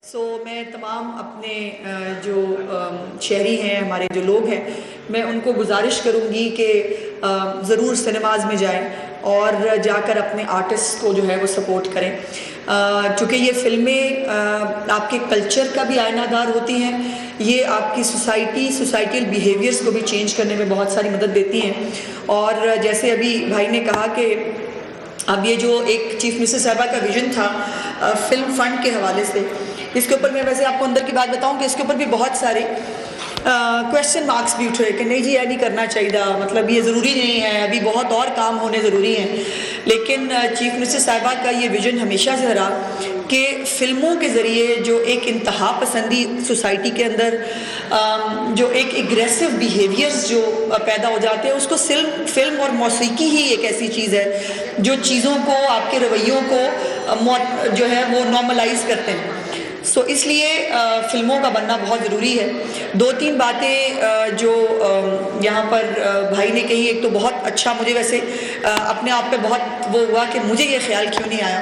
मैं तमाम अपने जो शहरी हैं, हमारे जो लोग हैं, मैं उनको गुजारिश करूँगी कि ज़रूर सिनेमाज़ में जाएं और जाकर अपने आर्टिस्ट को जो है वो सपोर्ट करें। चूँकि ये फ़िल्में आपके कल्चर का भी आईनादार होती हैं, ये आपकी सोसाइटल बिहेवियर्स को भी चेंज करने में बहुत सारी मदद देती हैं। और जैसे अभी भाई ने कहा कि अब ये जो एक चीफ मिनिस्टर साहबा का विजन था फिल्म फंड के हवाले से, इसके ऊपर मैं वैसे आपको अंदर की बात बताऊं कि इसके ऊपर भी बहुत सारे क्वेश्चन मार्क्स भी उठे कि नहीं जी ये नहीं करना चाहिए, मतलब ये ज़रूरी नहीं है, अभी बहुत और काम होने ज़रूरी हैं। लेकिन चीफ मिनिस्टर साहबा का ये विजन हमेशा से रहा कि फ़िल्मों के ज़रिए जो एक इंतहा पसंदी सोसाइटी के अंदर जो एक एग्रेसिव बिहेवियर्स जो पैदा हो जाते हैं, उसको फिल्म और मौसीकी ही एक ऐसी चीज़ है जो चीज़ों को, आपके रवैयों को जो है वो नॉर्मलाइज करते हैं। इसलिए फ़िल्मों का बनना बहुत ज़रूरी है। दो तीन बातें जो यहाँ पर भाई ने कही, एक तो बहुत अच्छा, मुझे वैसे अपने आप पे बहुत वो हुआ कि मुझे ये ख्याल क्यों नहीं आया,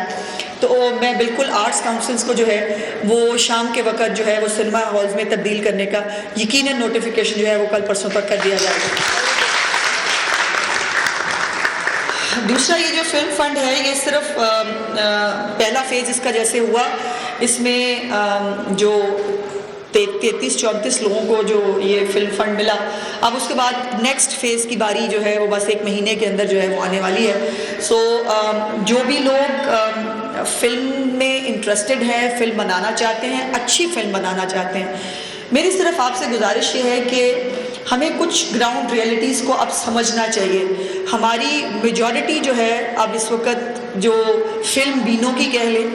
तो मैं बिल्कुल आर्ट्स काउंसिल्स को जो है वो शाम के वक़्त जो है वो सिनेमा हॉल्स में तब्दील करने का यकीनन नोटिफिकेशन जो है वो कल परसों तक कर दिया जाएगा। दूसरा, ये जो फिल्म फंड है, ये सिर्फ पहला फेज़ इसका जैसे हुआ, इसमें जो 33-34 लोगों को जो ये फिल्म फंड मिला, अब उसके बाद नेक्स्ट फेज़ की बारी जो है वो बस 1 महीने के अंदर जो है वो आने वाली है। जो भी लोग फिल्म में इंटरेस्टेड हैं, फिल्म बनाना चाहते हैं, अच्छी फिल्म बनाना चाहते हैं, मेरी सिर्फ आपसे गुजारिश ये है कि हमें कुछ ग्राउंड रियलिटीज़ को अब समझना चाहिए। हमारी मेजॉरिटी जो है अब इस वक्त जो फिल्म बीनों की कह लें,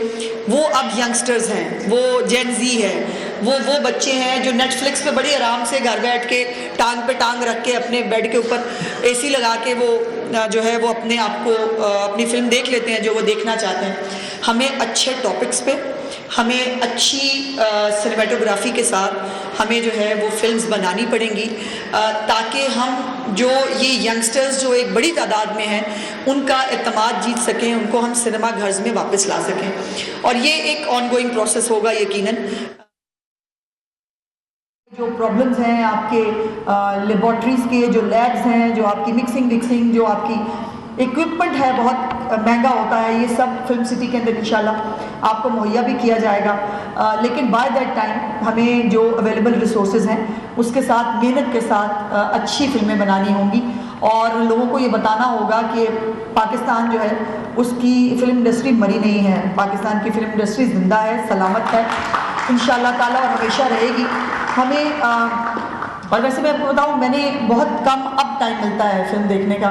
वो अब यंगस्टर्स हैं, वो जेन ज़ी है, वो बच्चे हैं जो नेटफ्लिक्स पे बड़े आराम से घर बैठ के टांग पे टांग रख के अपने बेड के ऊपर एसी लगा के वो जो है वो अपने आप को अपनी फिल्म देख लेते हैं जो वो देखना चाहते हैं। हमें अच्छे टॉपिक्स पे, हमें अच्छी सिनेमेटोग्राफी के साथ हमें जो है वो फिल्म्स बनानी पड़ेंगी, ताकि हम जो ये यंगस्टर्स जो एक बड़ी तादाद में हैं उनका एतमाद जीत सकें, उनको हम सिनेमा घर्स में वापस ला सकें। और ये एक ऑनगोइंग प्रोसेस होगा यकीनन। जो प्रॉब्लम्स हैं आपके लेबॉर्ट्रीज़ के, जो लैब्स हैं, जो आपकी मिक्सिंग जो आपकी इक्विपमेंट है बहुत महंगा होता है, ये सब फिल्म सिटी के अंदर इंशाल्लाह आपको मुहैया भी किया जाएगा। लेकिन बाय दैट टाइम हमें जो अवेलेबल रिसोर्सेज हैं उसके साथ, मेहनत के साथ अच्छी फिल्में बनानी होंगी और लोगों को ये बताना होगा कि पाकिस्तान जो है उसकी फ़िल्म इंडस्ट्री मरी नहीं है, पाकिस्तान की फ़िल्म इंडस्ट्री ज़िंदा है, सलामत है इंशाल्लाह ताला और हमेशा रहेगी। हमें और वैसे मैं आपको बताऊँ, मैंने बहुत कम अब टाइम मिलता है फिल्म देखने का।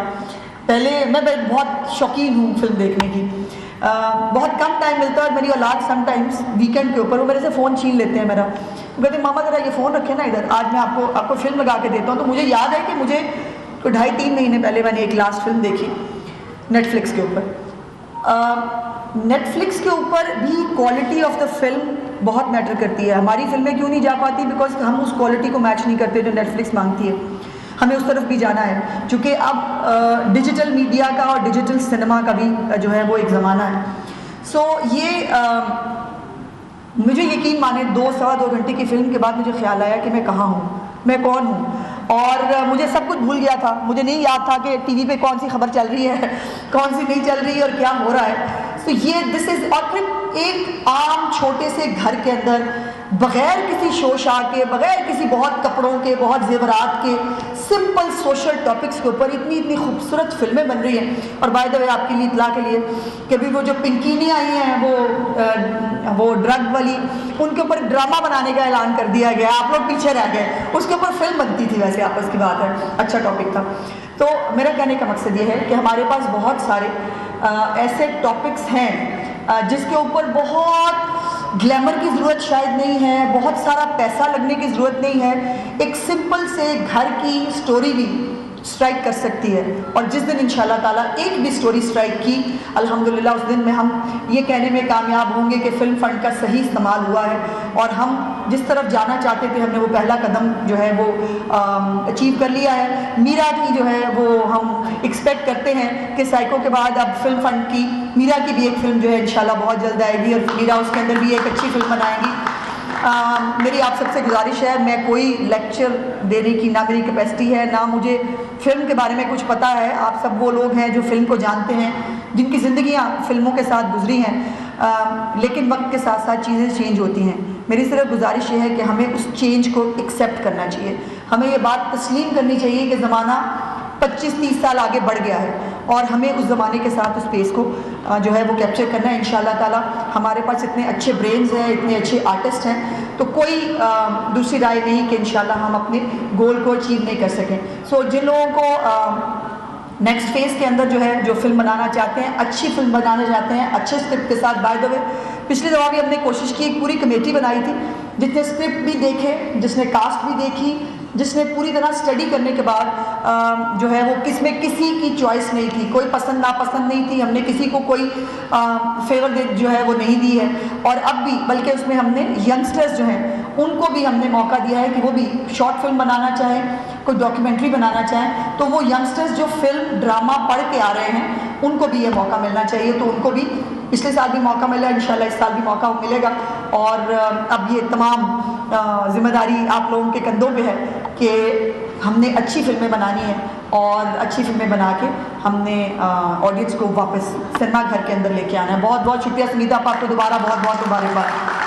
पहले मैं बहुत शौकीन हूँ फिल्म देखने की, बहुत कम टाइम मिलता है और मेरी औलाद समटाइम्स वीकेंड के ऊपर वो मेरे से फ़ोन छीन लेते हैं मेरा, तो कहते हैं मामा ज़रा ये फ़ोन रखे ना इधर, आज मैं आपको फिल्म लगा के देता हूँ। तो मुझे याद है कि मुझे 2.5-3 महीने पहले मैंने एक लास्ट फिल्म देखी नेटफ्लिक्स के ऊपर। नेटफ्लिक्स के ऊपर भी क्वालिटी ऑफ द फिल्म बहुत मैटर करती है। हमारी फिल्में क्यों नहीं जा पाती? बिकॉज हम उस क्वालिटी को मैच नहीं करते जो नेटफ्लिक्स मांगती है। हमें उस तरफ भी जाना है, क्योंकि अब डिजिटल मीडिया का और डिजिटल सिनेमा का भी जो है वो एक ज़माना है। ये मुझे यकीन माने 2-2.25 घंटे की फिल्म के बाद मुझे ख्याल आया कि मैं कहाँ हूँ, मैं कौन हूँ, और मुझे सब कुछ भूल गया था। मुझे नहीं याद था कि टीवी पे कौन सी खबर चल रही है, कौन सी नहीं चल रही है और क्या हो रहा है। दिस इज़, और फिर एक आम छोटे से घर के अंदर बग़ैर किसी शोशा के, बग़ैर किसी बहुत कपड़ों के, बहुत जेवरात के, सिंपल सोशल टॉपिक्स के ऊपर इतनी खूबसूरत फिल्में बन रही हैं। और बाय द वे आपके लिए इतला के लिए कि अभी वो जो पिंकीनी आई हैं वो ड्रग वाली, उनके ऊपर ड्रामा बनाने का ऐलान कर दिया गया, आप लोग पीछे रह गए। उसके ऊपर फिल्म बनती थी, वैसे आपस की बात है, अच्छा टॉपिक था। तो मेरा कहने का मकसद ये है कि हमारे पास बहुत सारे ऐसे टॉपिक्स हैं जिसके ऊपर बहुत ग्लैमर की ज़रूरत शायद नहीं है, बहुत सारा पैसा लगने की ज़रूरत नहीं है, एक सिंपल से घर की स्टोरी भी स्ट्राइक कर सकती है। और जिस दिन इंशाल्लाह ताला एक भी स्टोरी स्ट्राइक की, अल्हम्दुलिल्लाह उस दिन में हम ये कहने में कामयाब होंगे कि फ़िल्म फंड का सही इस्तेमाल हुआ है और हम जिस तरफ जाना चाहते थे हमने वो पहला कदम जो है वो अचीव कर लिया है। मीरा की जो है वो हम एक्सपेक्ट करते हैं कि साइको के बाद अब फिल्म फंड की मीरा की भी एक फ़िल्म जो है इंशाल्लाह बहुत जल्द आएगी और मीरा उसके अंदर भी एक अच्छी फिल्म बनाएगी। मेरी आप सबसे गुजारिश है, मैं कोई लेक्चर देने की ना मेरी कैपेसिटी है, ना मुझे फ़िल्म के बारे में कुछ पता है। आप सब वो लोग हैं जो फ़िल्म को जानते हैं, जिनकी ज़िंदगियाँ फ़िल्मों के साथ गुजरी हैं, लेकिन वक्त के साथ साथ चीज़ें चेंज होती हैं। मेरी सिर्फ गुजारिश ये है कि हमें उस चेंज को एक्सेप्ट करना चाहिए। हमें ये बात तस्लीम करनी चाहिए कि ज़माना 25-30 साल आगे बढ़ गया है और हमें उस ज़माने के साथ उस पेस को जो है वो कैप्चर करना है। इंशाल्लाह ताला हमारे पास इतने अच्छे ब्रेन्स हैं, इतने अच्छे आर्टिस्ट हैं, तो कोई दूसरी राय नहीं कि इंशाल्लाह हम अपने गोल को अचीव नहीं कर सकें। सो जिन लोगों को नेक्स्ट फेज़ के अंदर जो है जो फिल्म बनाना चाहते हैं, अच्छी फिल्म बनाना चाहते हैं, अच्छे स्क्रिप्ट के साथ, बाय द वे पिछली दफ़ा भी हमने कोशिश की, एक पूरी कमेटी बनाई थी जिसने स्क्रिप्ट भी देखे, जिसने कास्ट भी देखी, जिसने पूरी तरह स्टडी करने के बाद जो है वो किसमें किसी की चॉइस नहीं थी, कोई पसंद नापसंद नहीं थी, हमने किसी को कोई फेवर जो है वो नहीं दी है। और अब भी बल्कि उसमें हमने यंगस्टर्स जो हैं उनको भी हमने मौका दिया है कि वो भी शॉर्ट फिल्म बनाना चाहें, कोई डॉक्यूमेंट्री बनाना चाहें, तो वो यंगस्टर्स जो फिल्म ड्रामा पढ़ के आ रहे हैं उनको भी ये मौका मिलना चाहिए। तो उनको भी पिछले साल भी मौका मिला, इंशाल्लाह इस साल भी मौका मिलेगा। और अब ये तमाम जिम्मेदारी आप लोगों के कंधों पे है कि हमने अच्छी फिल्में बनानी है और अच्छी फिल्में बना के हमने ऑडियंस को वापस सिनेमा घर के अंदर लेके आना है। बहुत बहुत शुक्रिया सुनीता, आपको दोबारा बहुत बहुत मुबारकबाद।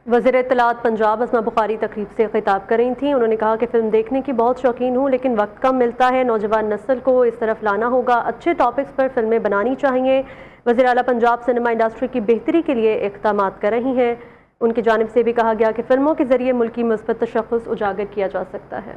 वज़ीर इत्तलात पंजाब अस्मा बुखारी तकरीब से खिताब कर रही थी। उन्होंने कहा कि फ़िल्म देखने की बहुत शौकीन हूँ, लेकिन वक्त कम मिलता है। नौजवान नस्ल को इस तरफ लाना होगा, अच्छे टॉपिक्स पर फिल्में बनानी चाहिए। वज़ीर आला पंजाब सिनेमा इंडस्ट्री की बेहतरी के लिए इक़दामात कर रही हैं। उनकी जानिब से भी कहा गया कि फ़िल्मों के ज़रिए मुल्क की मुस्बत तशख़्ख़ुस उजागर किया जा सकता है।